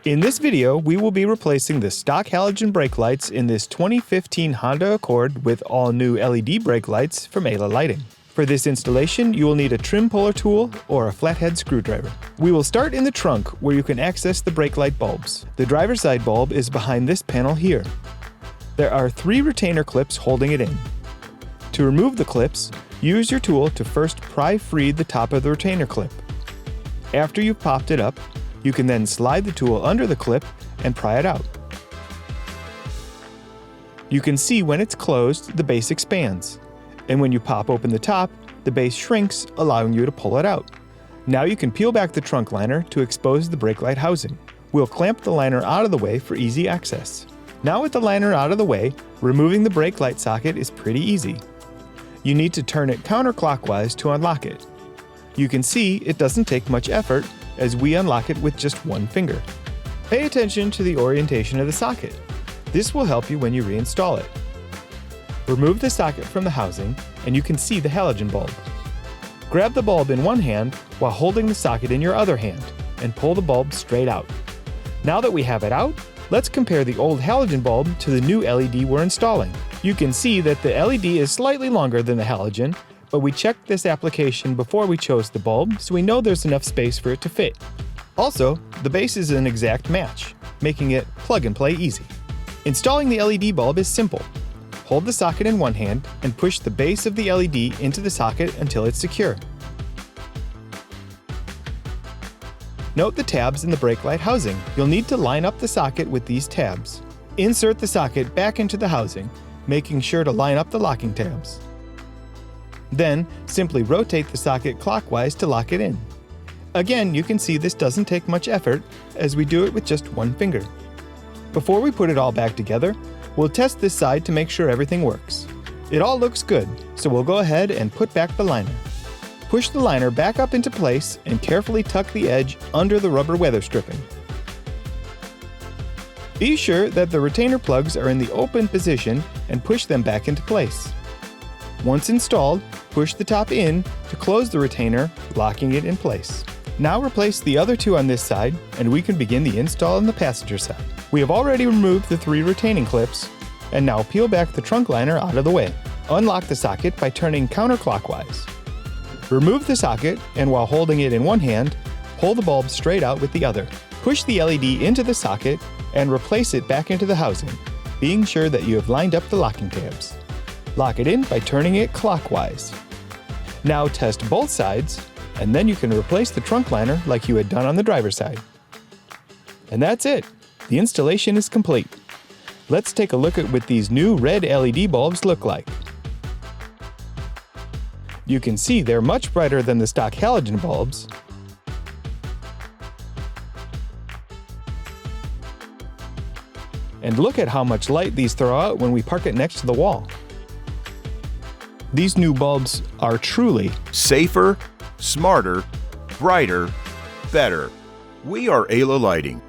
In this video, we will be replacing the stock halogen brake lights in this 2015 Honda Accord with all new LED brake lights from Ayla Lighting. For this installation, you will need a trim puller tool or a flathead screwdriver. We will start in the trunk where you can access the brake light bulbs. The driver's side bulb is behind this panel here. There are 3 retainer clips holding it in. To remove the clips, use your tool to first pry free the top of the retainer clip. After you've popped it up, you can then slide the tool under the clip and pry it out. You can see when it's closed, the base expands, and when you pop open the top, the base shrinks, allowing you to pull it out. Now you can peel back the trunk liner to expose the brake light housing. We'll clamp the liner out of the way for easy access. Now with the liner out of the way, removing the brake light socket is pretty easy. You need to turn it counterclockwise to unlock it. You can see it doesn't take much effort as we unlock it with just one finger. Pay attention to the orientation of the socket. This will help you when you reinstall it. Remove the socket from the housing and you can see the halogen bulb. Grab the bulb in one hand while holding the socket in your other hand and pull the bulb straight out. Now that we have it out, let's compare the old halogen bulb to the new LED we're installing. You can see that the LED is slightly longer than the halogen, but we checked this application before we chose the bulb, so we know there's enough space for it to fit. Also, the base is an exact match, making it plug and play easy. Installing the LED bulb is simple. Hold the socket in one hand and push the base of the LED into the socket until it's secure. Note the tabs in the brake light housing. You'll need to line up the socket with these tabs. Insert the socket back into the housing, making sure to line up the locking tabs. Then, simply rotate the socket clockwise to lock it in. Again, you can see this doesn't take much effort as we do it with just one finger. Before we put it all back together, we'll test this side to make sure everything works. It all looks good, so we'll go ahead and put back the liner. Push the liner back up into place and carefully tuck the edge under the rubber weather stripping. Be sure that the retainer plugs are in the open position and push them back into place. Once installed, push the top in to close the retainer, locking it in place. Now replace the other 2 on this side, and we can begin the install on the passenger side. We have already removed the 3 retaining clips, and now peel back the trunk liner out of the way. Unlock the socket by turning counterclockwise. Remove the socket, and while holding it in one hand, pull the bulb straight out with the other. Push the LED into the socket and replace it back into the housing, being sure that you have lined up the locking tabs. Lock it in by turning it clockwise. Now test both sides, and then you can replace the trunk liner like you had done on the driver's side. And that's it. The installation is complete. Let's take a look at what these new red LED bulbs look like. You can see they're much brighter than the stock halogen bulbs. And look at how much light these throw out when we park it next to the wall. These new bulbs are truly safer, smarter, brighter, better. We are Ayla Lighting.